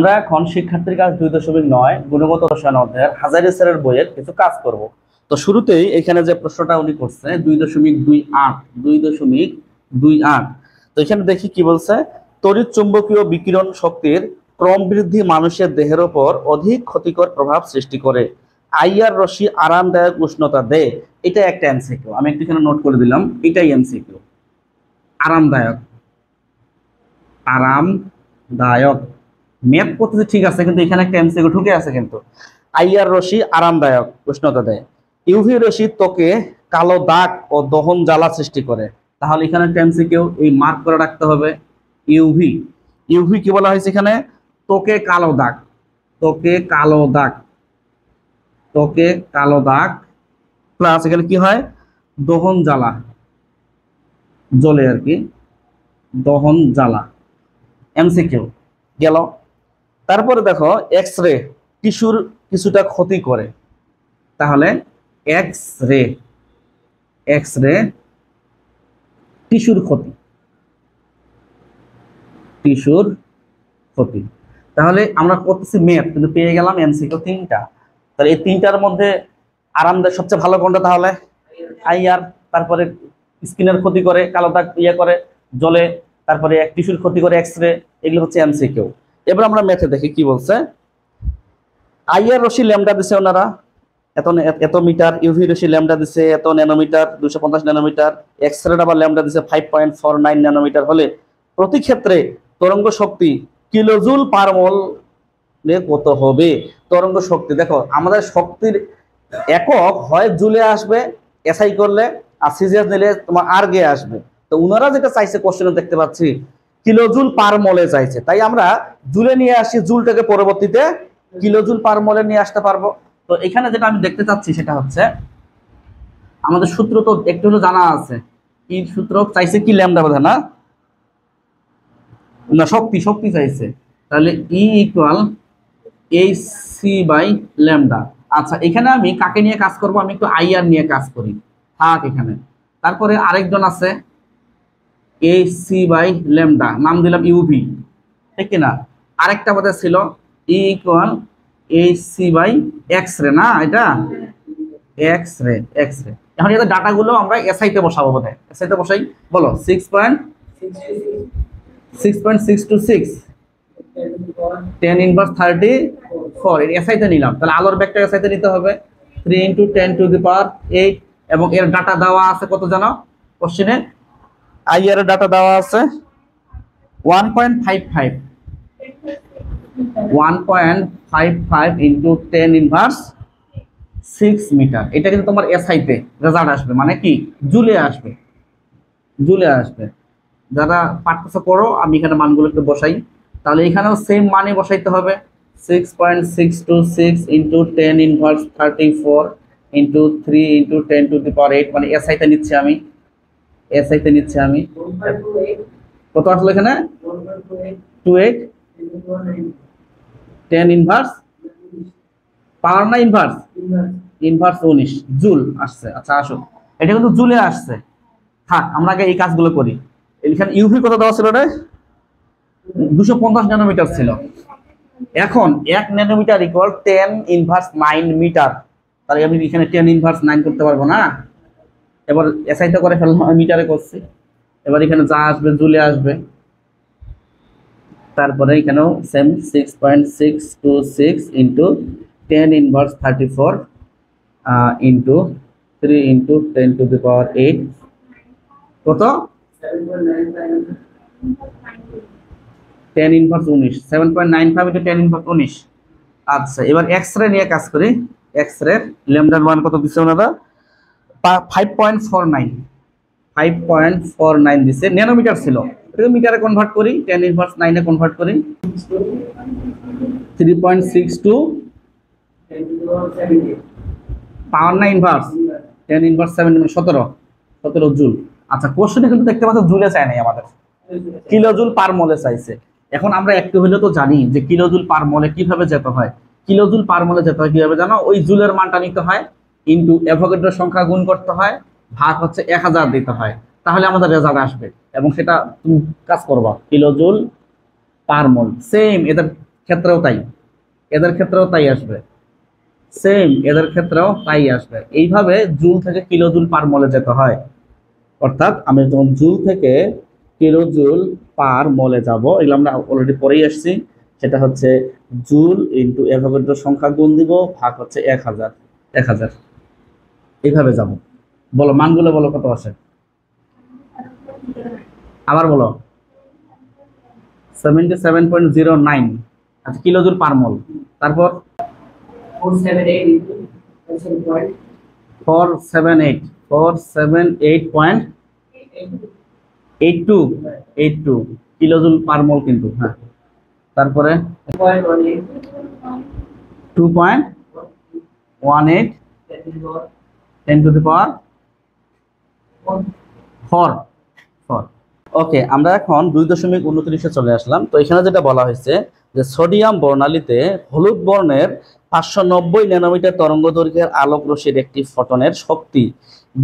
আমরা এখন শিক্ষার্থীর কাজ 2.9 গুণগত রসায়ন অধ্যায়ের হাজারী স্যারের বইয়ের কিছু কাজ করব। তো শুরুতেই এখানে যে প্রশ্নটা উনি করছে 2.28 তো এখানে দেখি কি বলছে, তড়িৎ চুম্বকীয় বিকিরণ শক্তির ক্রম বৃদ্ধি মানুষের দেহের উপর অধিক ক্ষতিকর প্রভাব সৃষ্টি করে। আইআর রশ্মি আরামদায়ক উষ্ণতা দেয়। এটা একটা এমসিকিউ, আমি একটু এখানে নোট করে দিলাম, এটাই এমসিকিউ। আরামদায়ক, আরামদায়ক ম্যাপ করতেছে ঠিক আছে, কিন্তু এখানে একটা এমসিকিউ ঢুকে আছে কিন্তু। আইআর রশ্মি আরামদায়ক উষ্ণতা দেয়। ইউভি রশ্মি ত্বকে কালো দাগ ও দহন জ্বালা সৃষ্টি করে। তাহলে এখানে একটা এমসিকিউ এই মার্ক করে রাখতে হবে। ইউভি, ইউভি কি বলা হয়েছে এখানে? ত্বকে কালো দাগ, ত্বকে কালো দাগ, ত্বকে কালো দাগ প্লাস এখানে কি হয়, দহন জ্বালা, জ্বলে আর কি, দহন জ্বালা। এমসিকিউ গেল। তারপরে দেখো এক্স রে টিস্যুর কিছুটা ক্ষতি করে। তাহলে এক্স রে, এক্স রে টিস্যুর ক্ষতি, টিস্যুর ক্ষতি। তাহলে আমরা করতেছি ম্যাথ, কিন্তু পেয়ে গেলাম এমসিকিউ 3টা। তাহলে এই 3টার মধ্যে আরামদায়ক সবচেয়ে ভালো কোনটা? তাহলে আইআর। তারপরে স্কিনের ক্ষতি করে, কালো দাগ ইয়ে করে, জ্বলে, তারপরে এক টিস্যুর ক্ষতি করে এক্স রে। এগুলো হচ্ছে এমসিকিউ। এবার আমরা ম্যাথে দেখি কি বলছে। আইআর রশ্মি ল্যামডা দিছে ওনারা এত মিটার, ইউভি রশ্মি ল্যামডা দিছে এত ন্যানোমিটার, 250 ন্যানোমিটার, এক্স রে আবার ল্যামডা দিছে 5.49 ন্যানোমিটার হলে প্রতি ক্ষেত্রে তরঙ্গ শক্তি কিলোজুল পার মোল কত হবে? তরঙ্গ শক্তি দেখো, আমাদের শক্তির একক হয় জুলে আসবে এসআই করলে, আর সিজিএস নিলে তোমার আর্গে আসবে। তো ওনারা যেটা চাইছে কোশ্চেনে দেখতে পাচ্ছি কিলোজুল পার মোলে চাইছে, তাই আমরা জুলে নিয়ে আসি, জুলটাকে পরবর্তীতে কিলোজুল পার মোলে নিয়ে আসতে পারবো। তো এখানে যেটা আমি দেখতে চাচ্ছি সেটা হচ্ছে আমাদের সূত্র তো একটু হলো জানা আছে। কি সূত্র চাইছে? কি ল্যামডা বোধ না, না শক্তি, শক্তি চাইছে। তাহলে E equal AC by lambda. আচ্ছা, এখানে আমি কাকে নিয়ে কাজ করব? আমি একটু আইআর নিয়ে কাজ করি, থাক এখানে। তারপরে আরেকজন আছে AC বাই ল্যামডা, নাম দিলাম ইউভি, ঠিক কিনা? আরেকটা বোধহয় ছিল E equal AC by X ray, না এটা এক্স রে, এক্স রে। এখন এদের ডাটাগুলো আমরা এসআই তে বসাবো, বোধহয় এসআই তে বসাই। বলো 6.626 10 ইনভার্স 34 এর এসআই তে নিলাম। তাহলে আলোর ব্যাগটা এসআই তে নিতে হবে 3 × 10⁸ এবং এর ডাটা দেওয়া আছে কত জানো কোশ্চেনে? আইআর এর ডাটা দেওয়া আছে 1.55 × 10⁻6 মিটার। এটা কিন্তু তোমার এসআই তে রেজাল্ট আসবে, মানে কি জুলে আসবে, জুলে আসবে। যারা পারতেছে করো, আমি এখানে মানগুলো একটু বসাই। তাহলে এখানেও সেম মানে বসাইতে হবে 6.626 × 10⁻34 × 3 × 10⁸, মানে এসআই তে নিচ্ছি আমি, এসআই তে নিচ্ছি আমি। কত আসলো এখানে? 28 10⁻, পাওয়ার না ইনভার্স, ইনভার্স 19 জুল আসছে। আচ্ছা আসো, এটা কিন্তু জুলে আসছে। থাক, আমরা আগে এই কাজগুলো করি। এখানে ইউভি কত দেওয়া ছিল রে? 250 ন্যানোমিটার ছিল। এখন 1 ন্যানোমিটার ইকুয়াল 10⁻9 মিটার। তাহলে আমি এখানে 10⁻9 করতে পারবো না? এবার এসআই তো করে ফেললাম, মিটারে করছি। এবার এখানে যা আসবে জুলে আসবে। তারপরে এখানেও সেম 6.626 × 10⁻34 × 3 × 10⁸ কত? 10⁻19 7.95 × 10⁻19। আচ্ছা, এবার এক্স রে নিয়ে কাজ করি। এক্স রে ল্যামডার মান কত দিচ্ছে ওনারা? 5.49 দিচ্ছে। ন্যানোমিটার ছিল, এটা মিটারে কনভার্ট করি, 10⁻9 এ কনভার্ট করি 3.62 পাওয়ার না ইনভার্স 10⁻7 17 জুল। আচ্ছা, কোশ্চেনে কিন্তু দেখতে পাচ্ছ জুলে চাই নাই, আমাদের কিলোজুল পার মোলে চাইছে। এখন আমরা একটু হলে তো জানি যে কিলোজুল পার মোলে কিভাবে যেতে হয়। কিলোজুল পার মোলে যেতে হয় কিভাবে জানো? ওই জুলের মানটা নিতে হয়, ইনটু অ্যাভোগাড্রোর সংখ্যা গুণ করতে হয়, ভাগ হচ্ছে 1000 দিতে হয়, তাহলে আমাদের রেজাল্ট আসবে। এবং সেটা তুমি কাজ করবা কিলোজুল পার মোল। সেম এদের ক্ষেত্রেও তাই, এদের ক্ষেত্রেও তাই আসবে, সেম এদের ক্ষেত্রেও তাই আসবে। এইভাবে জুল থেকে কিলোজুল পার মোলে যেতে হয়। অর্থাৎ আমি যখন জুল থেকে কিলোজুল পার মোলে যাব, এগুলো আমরা অলরেডি পরেই আসছি। সেটা হচ্ছে জুল ইন্টু অ্যাভোগাড্রো সংখ্যা গুণ দিব, ভাগ হচ্ছে 1000, 1000, এইভাবে যাব। বলো মানগুলো বলো কত আসে, আবার বলো। 77.09, আচ্ছা কিলোজুল পার মোল। তারপর 478.82 কিলোজুল পার মোল কিন্তু, হ্যাঁ। তারপরে 2.18 10⁴ ওকে, আমরা এখন 2.29 চলে আসলাম। তো এখানে যেটা বলা হয়েছে যে সোডিয়াম বর্ণালীতে হলুদ বর্ণের 590 ন্যানোমিটার তরঙ্গ দৈর্ঘ্যের আলোক রশ্মির একটি ফটনের শক্তি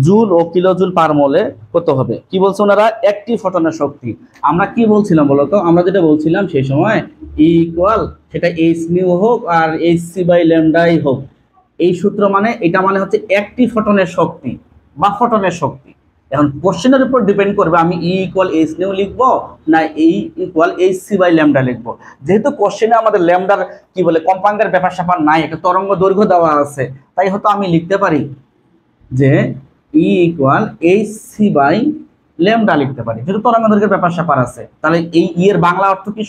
জুল ও কিলোজুল পার মোলে কত হবে। কি বলছে ওনারা, একটি ফটনের শক্তি। আমরা কি বলছিলাম বলতো, আমরা যেটা বলছিলাম সেই সময় ই ইকুয়াল, সেটা এইচ নিউ হোক আর এইচ সি বাই ল্যামডাই হোক, এই সূত্র মানে এটা মানে হচ্ছে একটি ফটনের শক্তি বা ফটনের শক্তি। এখন কোশ্চেনের উপর ডিপেন্ড করবে আমি ই ইকুয়াল এইচ নিউ লিখবো না E equal H C by lambda লিখবো। যেহেতু কোশ্চেনে আমাদের ল্যামডার কি বলে কম্পাঙ্কের ব্যাপার স্যাপার নাই, একটা তরঙ্গ দৈর্ঘ্য দেওয়া আছে, তাই হয়তো আমি লিখতে পারি যে E equal H C by lambda লিখতে পারি, যেহেতু তরঙ্গ দৈর্ঘ্যের ব্যাপার স্যাপার আছে। তাহলে এই এর বাংলা অর্থ কি,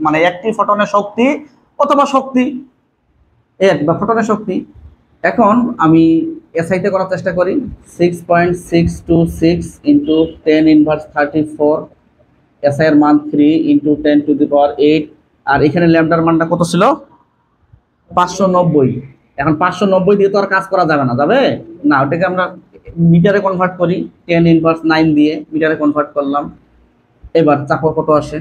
মানে একটি ফটনের শক্তি অথবা শক্তি, এক বা ফটনের শক্তি। এখন আমি এসআইতে করার চেষ্টা করি। 6.626 ইন্টু 10⁻34, এসআই এর মান 3 ইন্টু 10⁸8, আর এখানে ল্যামডার মানটা কত ছিল, 590। এখন 590 দিয়ে তো আর কাজ করা যাবে না, যাবে না, ওটাকে আমরা মিটারে কনভার্ট করি, 10⁻9 দিয়ে মিটারে কনভার্ট করলাম। এবার চাপো কত আসে,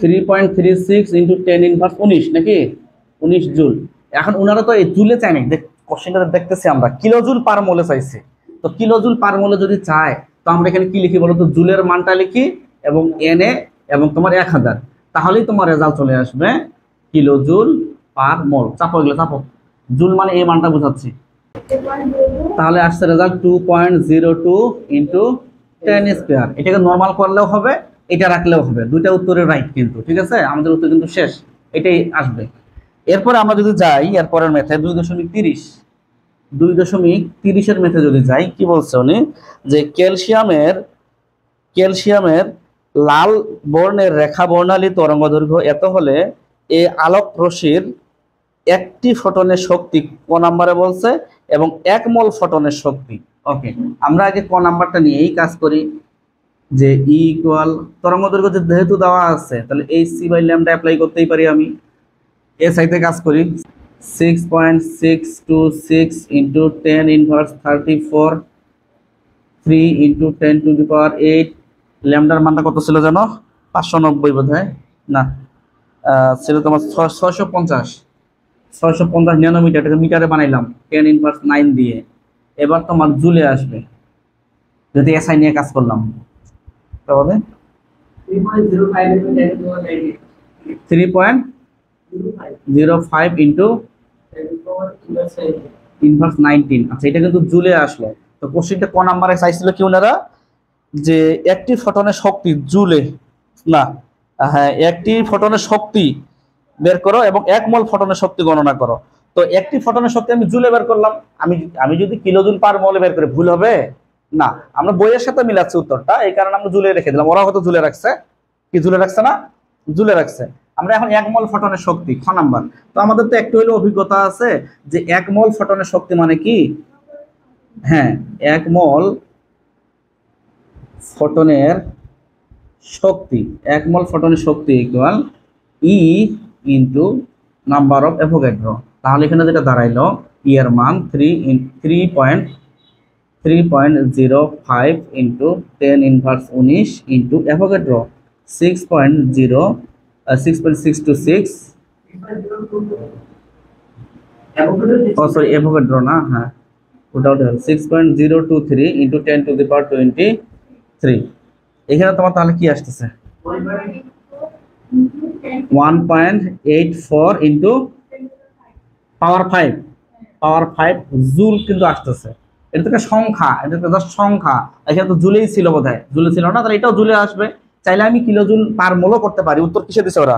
3.36 ইন্টু 10⁻19 নাকি 19 জুল। এখন ওনারা তো এই জুলে চাই নাই, কোশ্চেনটা দেখতেছি আমরা কিলোজুল পার মোলে চাইছে। তো কিলোজুল পার মোলে যদি চায় তো আমরা এখানে কি লিখি বলো তো, জুলের মানটা লিখি এবং এনএ এবং তোমার 1000, তাহলেই তোমার রেজাল্ট চলে আসবে কিলোজুল পার মোল। চাপো এগুলো চাপো, জুল মানে এই মানটা বোঝাচ্ছি। তাহলে আসছে রেজাল্ট 2.02 ইন্টু 10²। এটাকে নর্মাল করলেও হবে, এটা রাখলেও হবে, দুইটা উত্তরের রাইট কিন্তু, ঠিক আছে, আমাদের উত্তর কিন্তু শেষ, এটাই আসবে। এরপরে আমরা যদি যাই এরপরের মেথে 2.30 মেথে যদি যাই, কি বলছে উনি, যে ক্যালসিয়ামের লাল বর্ণের রেখা বর্ণালী তরঙ্গ দৈর্ঘ্য এত হলে এই আলোক রশ্মির একটি ফটনের শক্তি ক নাম্বারে বলছে এবং 1 মোল ফটনের শক্তি। ওকে, আমরা আগে ক নাম্বারটা নিয়েই কাজ করি, যে ই ইকুয়াল তরঙ্গ দৈর্ঘ্য যেহেতু দেওয়া আছে তাহলে H C by lambda apply করতেই পারি। আমি এস আইতে কাজ করি, 6.626 ইন্টু 10⁻34, 3 ইন্টু 10⁸8, ল্যামডার মানটা কত ছিল জানো, 590 বোধ হয়, না ছিল তোমার 650 ন্যানোমিটার, এটাকে মিটারে বানাইলাম 10⁻9 দিয়ে। এবার তোমার জুলে আসবে যদি এসআই নিয়ে কাজ করলাম, তাহলে 3.05 ইন্টু 10⁻19। আচ্ছা, এটা কিন্তু জুলে আসলো। তো কোশ্চেনটা ক নাম্বারে চাইছিল কি ওনারা, যে একটি ফটনের শক্তি জুলে, না হ্যাঁ, একটি ফটনের শক্তি বের করো এবং 1 মোল ফটনের শক্তি গণনা করো। তো একটি ফটনের শক্তি আমি জুলে বের করলাম, আমি যদি কিলোজুল পার মোলে বের করে ভুল হবে না, আমরা বইয়ের সাথে মিলাচ্ছি উত্তরটা, এই কারণে আমরা জুলে রেখে দিলাম। ওরা হয়তো জুলে রাখছে, কি জুলে রাখছে না, জুলে রাখছে। আমরা এখন 1 মোল ফটনের শক্তি খ নাম্বার। তো আমাদের তো একটু হলেও অভিজ্ঞতা আছে যে 1 মোল ফটনের শক্তি মানে কি, হ্যাঁ 1 মোল ফটনের শক্তি, 1 মোল ফটনের শক্তি equal E into number of Avogadro. তাহলে এখানে যেটা দাঁড়াইলো, ই এর মান 3.05 into 10⁻19 into Avogadro 6.626, oh sorry Avogadro না, হ্যাঁ ওটা 6.023 ইন্টু 10⁻23। এখানে তোমার তাহলে কি আসতেছে 1.84 ইন্টু পাওয়ার 5 জুল কিন্তু আসতেছে। এটা তো একটা সংখ্যা, এটা তো জাস্ট সংখ্যা। এখানে তো জুলেই ছিল বোধহয়, জুলে ছিল না, তাহলে এটাও জুলে আসবে। চাইলে আমি কিলোজুল পার মোলও করতে পারি। উত্তর কিসে দিছে ওরা?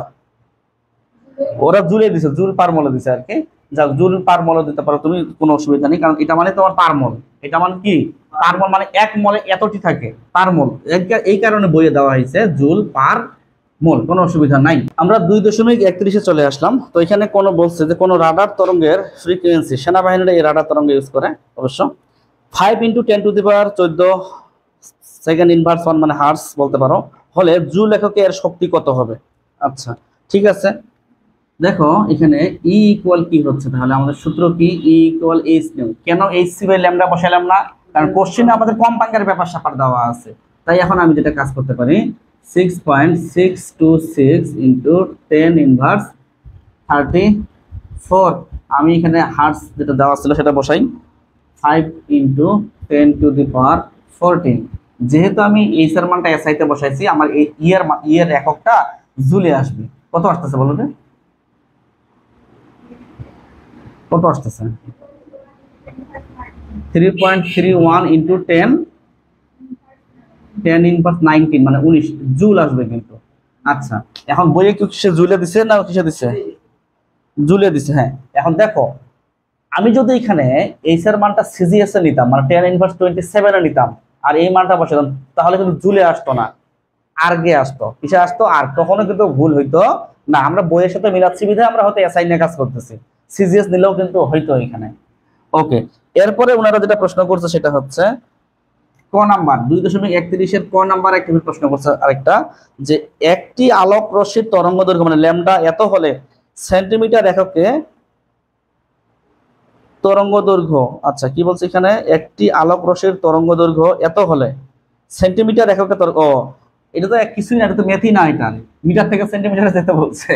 ওরা জুলে দিছে, জুল পার মোলে দিছে আর কি। যাক, জুল পার মোলে দিতে পারো তুমি, কোনো অসুবিধা নেই, কারণ এটা মানে তোমার পার মোল। এটা মানে কি পার মোল, মানে এক মোলে এতটি থাকে পার মোল। এই কারণে বইয়ে দেওয়া হয়েছে জুল পার মোল, কোনো অসুবিধা নাই। আমরা 2.31-এ চলে আসলাম। তো এখানে কোনো বলছে যে কোনো রাডার তরঙ্গের ফ্রিকোয়েন্সি, সেনাবাহিনীরা এই রাডার তরঙ্গ ইউজ করে অবশ্য, 5 × 10⁻14 সেকেন্ড ইনভার্স 1 মানে হার্টস বলতে পারো, হলে জুল এককে এর শক্তি কত হবে? আচ্ছা ঠিক আছে, দেখো এখানে ই ইকুয়াল কি হচ্ছে, তাহলে আমাদের সূত্র কি? ই ইকুয়াল এইচ নিউ। কেন এইচ সি বাই ল্যামডা বসাইলাম না? কারণ কোশ্চেনে আমাদের কম্পাঙ্কের ব্যাপার স্যাপার দেওয়া আছে। তাই এখন আমি যেটা কাজ করতে পারি, 6.626 ইন্টু 10⁻34, আমি এখানে হার্টস যেটা দেওয়া ছিল সেটা বসাই, 5 × 10⁻14। যেহেতু আমি এইচ এর মানটা এসআই তে বসাইছি, আমার এই ইয়ের এককটা জুলে আসবে। কত আসতেছে বলো তো? কত আসতেছে? 3.31 ইন্টু 10⁻19 মানে 19 জুল আসবে কিন্তু। আচ্ছা, এখন বইয়ে কি সে জুলে দিছে না কিসে দিছে? জুলে দিছে। হ্যাঁ, এখন দেখো আমি যদি এখানে এইচ এর মানটা সিজিএস এ নিতাম, মানে 10⁻27 এ নিতাম, আর এই মানটা বসাতাম, তাহলে কিন্তু জুলে আসতো না, আর্গে আসতো। কিসে আসতো? আর কখনো কিন্তু ভুল হইতো না। আমরা বইয়ের সাথে মিলাচ্ছি বিধায় আমরা হয়তো এসআই নিয়ে কাজ করতেছি, সিজিএস নিলেও কিন্তু হইতো এখানে। ওকে, এরপরে ওনারা যেটা প্রশ্ন করছে সেটা হচ্ছে ক নাম্বার, 2.31-এর ক নাম্বার একটা প্রশ্ন করছে আরেকটা, যে একটি আলোক রশ্মির তরঙ্গ দৈর্ঘ্য মানে ল্যামডা এত হলে সেন্টিমিটার এককে তরঙ্গ দৈর্ঘ্য। আচ্ছা, কি বলছে এখানে? একটি আলোক রশ্মির তরঙ্গ দৈর্ঘ্য এত হলে সেন্টিমিটার এককে ও, এটা তো কিছুই না, এটা তো মেথই না, এটা মিটার থেকে সেন্টিমিটারে যেতে বলছে।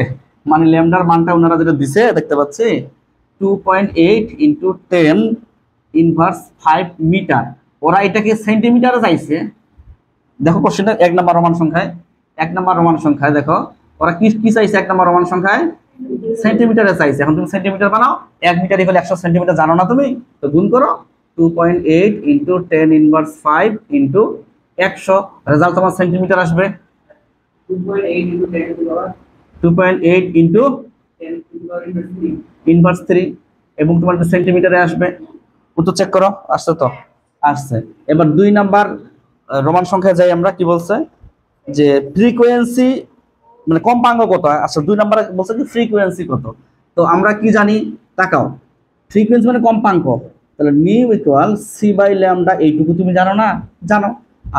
মানে ল্যামডার মানটা ওনারা যেটা দিছে দেখতে পাচ্ছি 2.8 × 10⁻5 মিটার। ওরা এটাকে সেন্টিমিটারে চাইছে। দেখো কোশ্চেনটা 1 নম্বর রোমান সংখ্যায়, 1 নম্বর রোমান সংখ্যায় দেখো ওরা কি কি চাইছে। 1 নম্বর রোমান সংখ্যায় সেন্টিমিটারে চাইছে। এখন তুমি সেন্টিমিটার বানাও, 1 মিটার ইকুয়াল 100 সেন্টিমিটার, জানো না তুমি? তো গুণ করো, 2.8 × 10⁻5 × 100, রেজাল্ট তোমার সেন্টিমিটার আসবে। 2.8 × 10⁻3 এবং তোমার সেন্টিমিটারে আসবে। উত্তর চেক করো, আসছে তো? আসছে। এবার 2 নাম্বার রোমান সংখ্যায় যাই আমরা। কি বলছে? যে ফ্রিকোয়েন্সি মানে কম্পাঙ্ক কত? আচ্ছা, 2 নাম্বার বলছে কি ফ্রিকোয়েন্সি কত। তো আমরা কি জানি? তাকাও, ফ্রিকোয়েন্সি মানে কম্পাঙ্ক, তাহলে nu equal C by lambda, এইটুকু তুমি জানো না? জানো।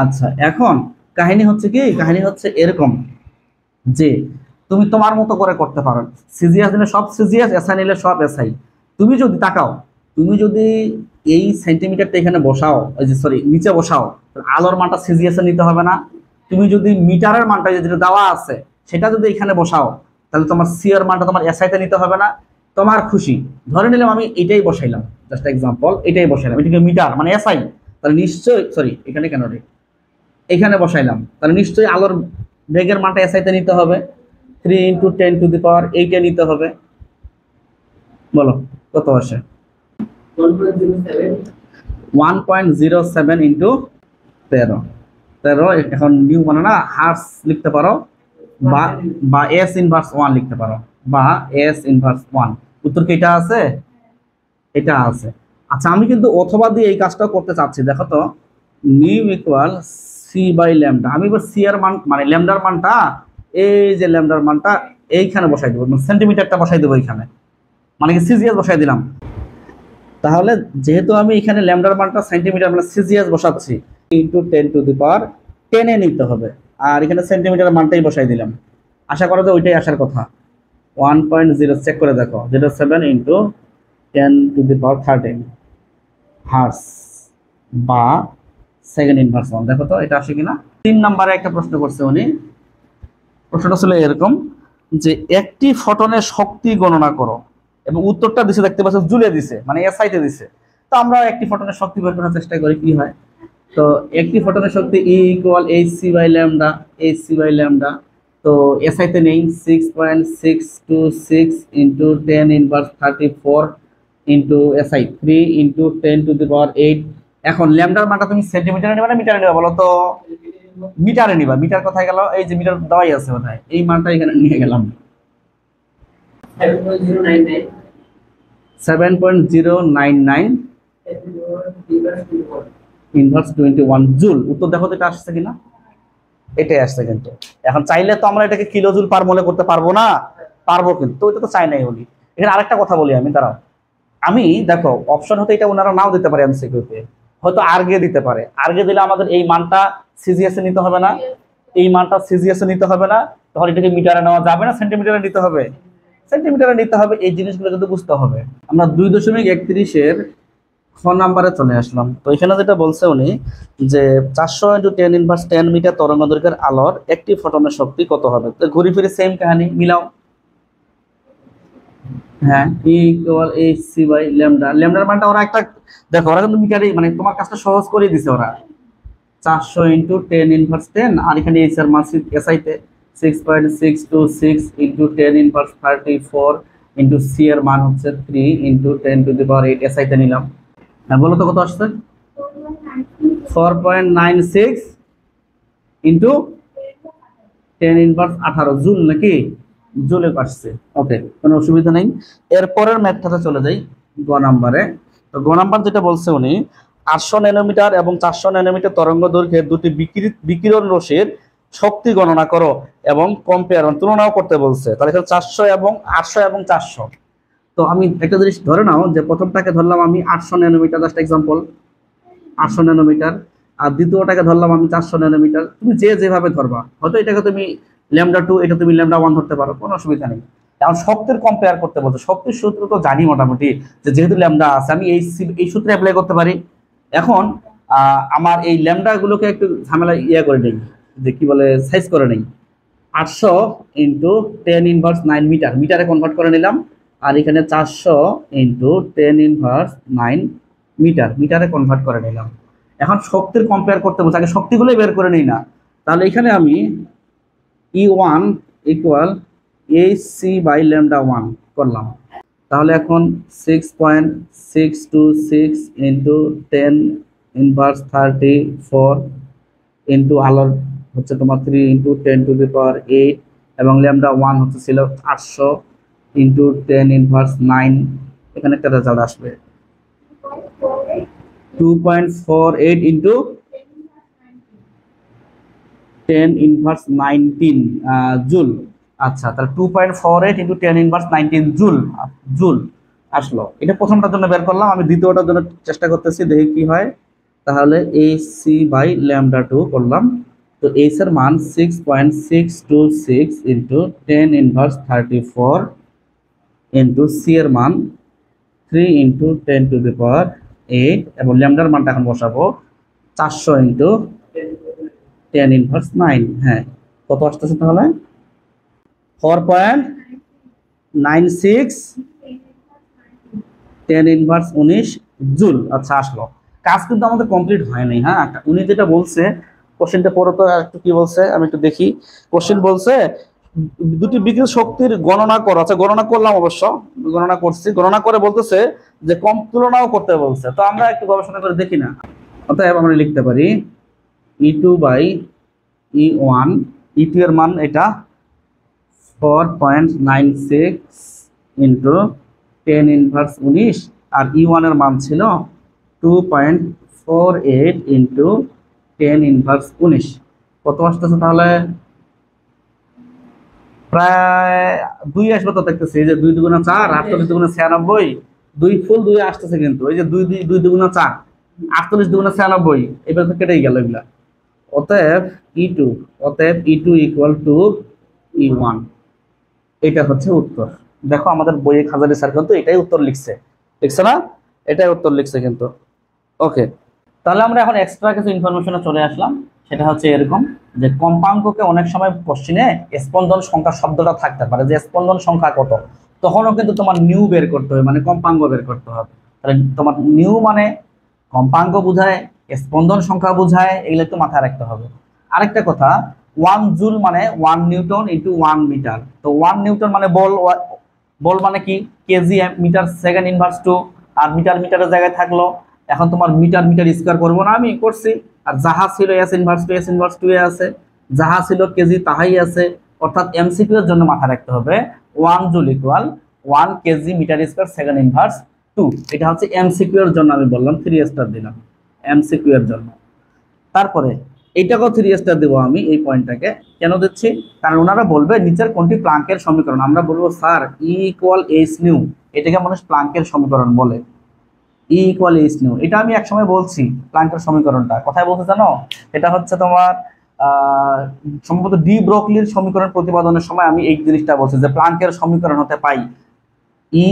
আচ্ছা, এখন কাহিনী হচ্ছে কি, কাহিনী হচ্ছে এরকম যে তুমি তোমার মতো করে করতে পারো। সিজিএস নিলে সব সিজিএস, এসআই নিলে সব এসআই। তুমি যদি তাকাও, তুমি যদি এই সেন্টিমিটারটা এখানে বসাও, এই যে সরি নিচে বসাও, আলোর মানটা সিজিএস এ নিতে হবে না? তুমি যদি মিটারের মানটা যেটা দেওয়া আছে সেটা যদি এখানে বসাও, তাহলে তোমার সি এর মানটা তোমার এসআই তে নিতে হবে না? তোমার খুশি। ধরে নিলাম আমি এটাই বসাইলাম, জাস্ট এক্সাম্পল, এটাই বসাইলাম, এটাকে মিটার মানে এসআই, তাহলে নিশ্চয়ই সরি এখানে কেন রে, এখানে বসাইলাম, তাহলে নিশ্চয়ই আলোর বেগের মানটা এসআই তে নিতে হবে। 3 × 10⁸ নিতে হবে। বলো কত আসে? 1.07 × 13। এখন নিউ মানে না, হার্স লিখতে পারো, বা এস ইনভার্স 1 লিখতে পারো, বা এস ইনভার্স 1। উত্তর কি এটা আছে? এটা আছে। আচ্ছা, আমি কিন্তু অথবা দিয়ে এই কাজটাও করতে চাচ্ছি। দেখো তো, nu equal C by lambda. আমি এবার সি এর মান মানে ল্যামডার মানটা, এই যে ল্যামডার মানটা এইখানে বসাই দেবো, সেন্টিমিটারটা বসাই দেবো এইখানে, মানে কি সিজিএস বসাই দিলাম। তাহলে যেহেতু আমি এখানে ল্যামডার মানটা সেন্টিমিটার মানে সিজিএস বসাচ্ছি, ইন্টু 10⁻10 এ নিতে হবে, আর এখানে সেন্টিমিটার মানটাই বসাই দিলাম। আশা করা যায় ওইটাই আসার কথা। 1.0 চেক করে দেখো, 07 × 10⁻13 হার্স বা সেকেন্ড ইনভার্স 1। দেখো তো এটা আসে কিনা। 3 নম্বরে একটা প্রশ্ন করছে উনি। প্রশ্নটা ছিল এরকম যে একটি ফটনের শক্তি গণনা করো, এবং উত্তরটা দিছে দেখতে পাচ্ছ জুলে দিছে, মানে এসআই তে দিছে। তো আমরা একটি ফটনের শক্তি বের করার চেষ্টা করি, কি হয়? তো একটি ফটনের শক্তি E ইকুয়াল hc/λ তো SI তে নেই 6.626 into 10 inverse 34 into SI 3 into 10⁸। এখন ল্যামডার মানটা তুমি সেন্টিমিটারে নিবা না মিটারে নিবা বলো তো? মিটারে নিবা। মিটার কোথায় গেল? এই যে মিটার দেওয়াই আছে কোথায়, এই মানটা এখানে নিয়ে গেলাম 7.099 ইনভার্স 21 জুল। উত্তর দেখো তো এটা আসছে কিনা, এটাই আসছে। কিন্তু এখন চাইলে তো আমরা এটাকে কিলো জুল পার মোলে করতে পারবো না? পারবো, কিন্তু ওইটা তো চাই নাই বলি। এখানে আরেকটা কথা বলি আমি, দাঁড়াও। আমি দেখো অপশন হতে এটা ওনারা নাও দিতে পারে এমসিকিউতে, হয়তো আরগে দিতে পারে। আরগে দিলে আমাদের এই মানটা সিজিএস এ নিতে হবে না, এই মানটা সিজিএস এ নিতে হবে না, তখন এটাকে মিটারে নেওয়া যাবে না, সেন্টিমিটারে নিতে হবে, সেন্টিমিটারে নিতে হবে। এই জিনিসগুলো কিন্তু বুঝতে হবে। আমরা 2.31 এর খ নাম্বারে চলে আসলাম। তো এখানে যেটা বলছে উনি যে 400 × 10⁻10 মিটার তরঙ্গ দৈর্ঘ্যের আলোর একটি ফটনের শক্তি কত হবে? তো ঘুরে ফিরে সেম কাহিনী, মিলাও। হ্যাঁ, E ইকুয়াল hc/λ। ল্যামডার মানটা ওরা একটা দেখো, ওরা কিন্তু মিটারে মানে তোমার কাজটা সহজ করে দিছে ওরা। 400 × 10⁻10 আর এখানে h এর মান SI তে 6.626 × 10⁻34 ইন্টু c এর মান হচ্ছে 3 × 10⁸ SI তে নিলাম। হ্যাঁ বলো তো কত আসছে? 4.96 ইন্টু 10⁻18 জুল নাকি? জুলে আসছে। ওকে, কোনো অসুবিধা নেই। এরপরের ম্যাথটাতে চলে যাই গ নাম্বারে। তো গ নাম্বার যেটা বলছে উনি 800 ন্যানোমিটার এবং 400 ন্যানোমিটার তরঙ্গ দৈর্ঘ্যের দুটি বিকিরণ রশ্মির শক্তি গণনা করো এবং কম্পেয়ার তুলনাও করতে বলছে। তাহলে এখানে 400 এবং 800 এবং 400। তো আমি একটা জিনিস ধরে নাও যে প্রথমটাকে ধরলাম আমি 800 ন্যানোমিটার, জাস্ট এক্সাম্পল 800 ন্যানোমিটার, আর দ্বিতীয়টাকে ধরলাম আমি 400 ন্যানোমিটার। তুমি যেভাবে ধরবা, হয়তো এটাকে তুমি λ2, এটা তুমি λ1 ধরতে পারো, কোনো অসুবিধা নেই। এখন শক্তির কম্পেয়ার করতে বলতে, শক্তির সূত্র তো জানি মোটামুটি, যে যেহেতু ল্যামডা আছে আমি এই সূত্রে অ্যাপ্লাই করতে পারি। এখন আমার এই ল্যামডা গুলোকে একটু ঝামেলা করে নেই, যে কি বলে সাইজ করে নেই। 800 × 10⁻9 মিটার, মিটারে কনভার্ট করে নিলাম। আর এখানে 400 × 10⁻9 মিটার, মিটারে কনভার্ট করে নিলাম। এখন শক্তির কম্পেয়ার করতে বলছে, আগে শক্তিগুলোই বের করে নিই না। তাহলে এখানে আমি E1 ইকুয়াল hc/λ1 করলাম। তাহলে এখন 6.626 ইন্টু 10⁻34 ইন্টু আলোর হচ্ছে তোমার 3 × 10⁸ এবং λ1 হচ্ছে ছিল 800 ইন্টু 10⁻9। এখানে একটা রেজাল্ট আসবে 2.48 ইন্টু 10⁻19 জুল। আচ্ছা, তাহলে 2.48 ইন্টু 10⁻19 জুল, জুল আসলো। এটা প্রথমটার জন্য বের করলাম, আমি দ্বিতীয়টার জন্য চেষ্টা করতেছি, দেখি কি হয়। তাহলে hc/λ2 করলাম। তো h এর মান 6.626 ইন্টু 10⁻34 ইন্টু c এর মান 3 ইন্টু 10⁸ এবং ল্যামডার মানটা এখন বসাবো 400 ইন্টু 10⁻9। হ্যাঁ, কত আসতেছে তাহলে? 4.96 10⁻19 জুল। আচ্ছা, আসলো। কাজ কিন্তু আমাদের কমপ্লিট হয় নাই। হ্যাঁ, উনি যেটা বলছে, কোশ্চেনটা পড়ো তো একটু, কি বলছে আমি একটু দেখি। কোশ্চেন বলছে দুটি বিকিরণ শক্তির গণনা করো। আচ্ছা, গণনা করলাম, অবশ্য গণনা করছি। গণনা করে বলতেছে যে কম তুলনাও করতে বলছে। তো আমরা একটু গবেষণা করে দেখি না। অতএব আমরা লিখতে পারি E2/E1, E2 এর মান এটা 4.96 ইন্টু 10⁻19 আর E1 এর মান ছিল 2.48 ইন্টু 10⁻19। কত আসতেছে তাহলে? প্রায় 2 আসবে তো দেখতেছি। এই যে 2 × 2 = 4, 48 × 96, 2 ফুল 2 আসতেছে কিন্তু। এই যে 2 2 × 4, 48 2 × 96, এবার তো কেটেই গেল এগুলা। অতএব E2 ইকুয়াল টু E1। এটা হচ্ছে উত্তর। দেখো আমাদের বইয়ে খাজারি স্যার কিন্তু এটাই উত্তর লিখছে না? এটাই উত্তর লিখছে কিন্তু। ওকে, তাহলে আমরা এখন এক্সট্রা কিছু ইনফরমেশনে চলে আসলাম। সেটা হচ্ছে এরকম যে কম্পাঙ্ককে অনেক সময় কোশ্চেনে স্পন্দন সংখ্যা শব্দটা থাকতে পারে, যে স্পন্দন সংখ্যা কত, তখনও কিন্তু তোমার নিউ বের করতে হবে, মানে কম্পাঙ্ক বের করতে হবে। তাহলে তোমার নিউ মানে কম্পাঙ্ক বোঝায়, স্পন্দন সংখ্যা বোঝায়, এগুলো একটু মাথায় রাখতে হবে। আরেকটা কথা, 1 জুল মানে 1 নিউটন ইন্টু 1 মিটার। তো 1 নিউটন মানে বল, বল মানে কি কেজি মিটার সেকেন্ড ইনভার্স 2, আর মিটার মিটারের জায়গায় থাকলো। এখন তোমার মিটার মিটার স্কয়ার করবো না, আমি করছি। আর যাহা ছিল এস ইনভার্স 2, এস ইনভার্স 2 এ আছে, যাহা ছিল কেজি তাহাই আছে। অর্থাৎ এমসিকিউ এর জন্য মাথায় রাখতে হবে 1 joule equal 1 KG metre square second inverse 2। এটা হচ্ছে এমসিকিউ এর জন্য আমি বললাম 3 স্টার দিলাম এমসিকিউ এর জন্য। তারপরে এইটাকেও 3 স্টার দেবো আমি এই পয়েন্টটাকে। কেন দিচ্ছি? কারণ ওনারা বলবে নিচের কোনটি প্লাঙ্কের সমীকরণ। আমরা বলবো স্যার ই ইকুয়াল এইচ নিউ, এটাকে মানুষ প্লাঙ্কের সমীকরণ বলে। ই ইকুয়াল এইচ নিউ, এটা আমি একসময় বলছি প্লাঙ্কের সমীকরণটা। কোথায় বলতে জানো? এটা হচ্ছে তোমার সম্ভবত ডি ব্রোগলির সমীকরণ প্রতিপাদনের সময় আমি এই জিনিসটা বলছি যে প্লাঙ্কের সমীকরণ হতে পাই ই।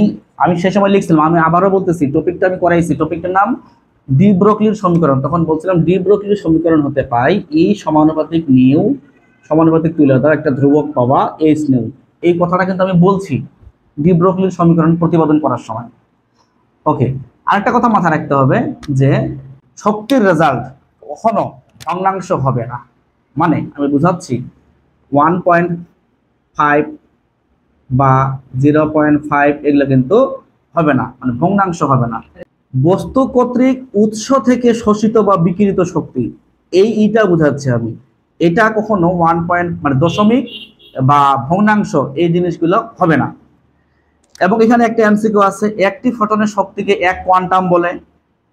আমি সেই সময় লিখছিলাম, আমি আবারও বলতেছি, টপিকটা আমি করাইছি, টপিকটার নাম ডি ব্রোগলির সমীকরণ। তখন বলছিলাম ডি ব্রোগলির সমীকরণ হতে পাই ই সমানুপাতিক নিউ সমানুপাতিক তুল্যতা একটা ধ্রুবক পাওয়া এইচ নিউ। এই কথাটা কিন্তু আমি বলছি ডি ব্রোগলির সমীকরণ প্রতিপাদন করার সময়। ওকে, আরেকটা কথা মাথায় রাখতে হবে যে শক্তির রেজাল্ট কখনো ভগ্নাংশ হবে না। মানে আমি বুঝাচ্ছি 1.5 বা 0.5 এগুলো কিন্তু হবে না, মানে ভগ্নাংশ হবে না। বস্তু কর্তৃক উৎস থেকে শোষিত বা বিকিরিত শক্তি, এইটা বুঝাচ্ছি আমি। এটা কখনো 1 পয়েন্ট মানে দশমিক বা ভগ্নাংশ এই জিনিসগুলো হবে না। এবং এখানে একটা এমসিকিউ আছে, একটি ফটনের শক্তিকে 1 কোয়ান্টাম বলে।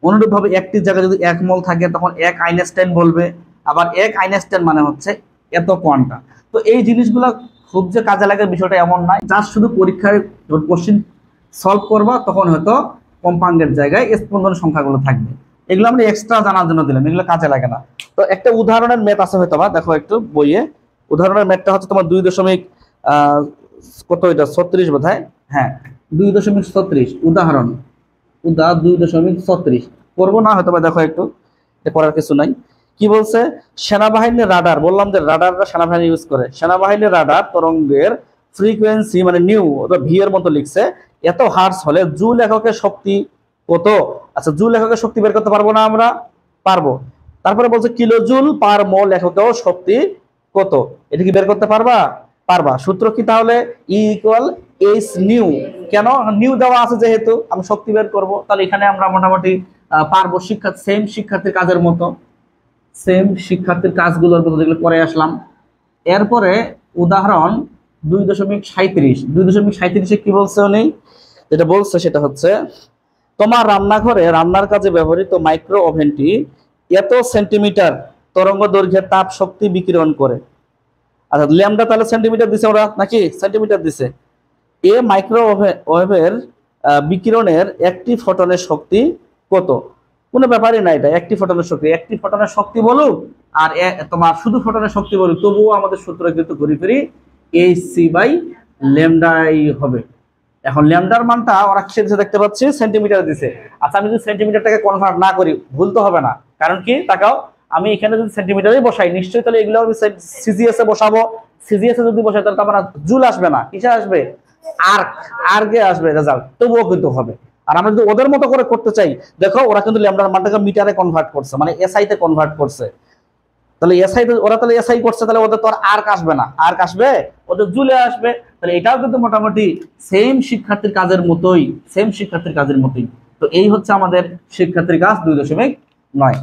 অনুরূপভাবে একটি জায়গায় যদি 1 মোল থাকে তখন 1 আইনস্টাইন বলবে। আবার 1 আইনস্টাইন মানে হচ্ছে এত কোয়ান্টা। তো এই জিনিসগুলো খুব যে কাজে লাগে বিষয়টা এমন নয়, জাস্ট শুধু পরীক্ষায় কোশ্চিন সলভ করবা তখন হয়তো কম্পাউন্ডের জায়গায় স্পন্দন সংখ্যাগুলো থাকবে। এগুলো আমরা এক্সট্রা জানার জন্য দিলাম, এগুলো কাজে লাগে না। তো একটা উদাহরণের ম্যাথ আছে হয়তো বা, দেখো একটু বইয়ে। উদাহরণের ম্যাথটা হচ্ছে তোমার 2 দশমিক কত এটা 36 বোধহয়, হ্যাঁ 2.36 উদাহরণ 2.36 করবো না হয়তো বা, দেখো একটু করার কিছু নাই। কি বলছে? সেনাবাহিনীর রাডার, বললাম যে রাডাররা সেনাবাহিনী ইউজ করে। সেনাবাহিনীর রাডার তরঙ্গের ফ্রিকোয়েন্সি মানে নিউ অথবা ভি এর মতো লিখছে, এত হার্টজ হলে জুল এককের শক্তি কত? আচ্ছা জুল এককের শক্তি বের করতে পারবো না আমরা? পারবো। তারপরে বলছে কিলো জুল পার মোল এককেও শক্তি কত? এটা কি বের করতে পারবা? পারবা। সূত্র কি তাহলে? E equal H new. কেন? নিউ দেওয়া আছে যেহেতু আমি শক্তি বের করব, তাহলে এখানে আমরা মোটামুটি পারবো। সেম শিক্ষার্থীর কাজের মতো, সেম শিক্ষার্থীর কাজগুলোর মতো যেগুলো করে আসলাম। এরপরে উদাহরণ 2.37 কি বলছে উনি? যেটা বলছে সেটা হচ্ছে তোমার রান্নাঘরে রান্নার কাজে ব্যবহৃত মাইক্রো ওভেনটি এত সেন্টিমিটার তরঙ্গ দৈর্ঘ্যের তাপ শক্তি বিকিরণ করে। আচ্ছা ল্যামডা তাহলে সেন্টিমিটার দিছে ওরা নাকি সেন্টিমিটার দিছে। এ মাইক্রো ওয়েভের বিকিরণের একটি ফটনের শক্তি কত? কোনো ব্যাপারই না, এটা একটি ফটনের শক্তি। একটি ফটনের শক্তি বলুক আর তোমার শুধু ফটনের শক্তি বলুক, তবুও আমাদের সূত্র কিন্তু ঘুরি ফিরি এইচ সি বাই ল্যামডাই হবে। এখন ল্যামডার মানটা ওরা কিসে দিছে দেখতে পাচ্ছি? সেন্টিমিটার দিছে। আচ্ছা আমি যদি সেন্টিমিটারটাকে কনভার্ট না করি, ভুল তো হবে না। কারণ কি তাকাও, আমি এখানে যদি সেন্টিমিটারই বসাই নিশ্চয়ই তাহলে এগুলো আমি সিজিএস এ বসাবো। সিজিএস এ যদি বসাই তাহলে তো আমার জুল আসবে না, কিসে আসবে? আর্গে আসবে রেজাল্ট, তবুও কিন্তু হবে। আর আমরা যদি ওদের মতো করে করতে চাই, দেখো ওরা কিন্তু ল্যামডার মানটাকে মিটারে কনভার্ট করছে, মানে এসআই তে কনভার্ট করছে। তাহলে এসআই ওরা তাহলে এসআই করছে, তাহলে ওদের তো আর আর্ক আসবে না, আর্ক আসবে ওদের জুলে আসবে। তাহলে এটাও কিন্তু মোটামুটি সেম শিক্ষার্থীর কাজের মতোই, সেম শিক্ষার্থীর কাজের মতোই। তো এই হচ্ছে আমাদের শিক্ষার্থীর কাজ 2.9।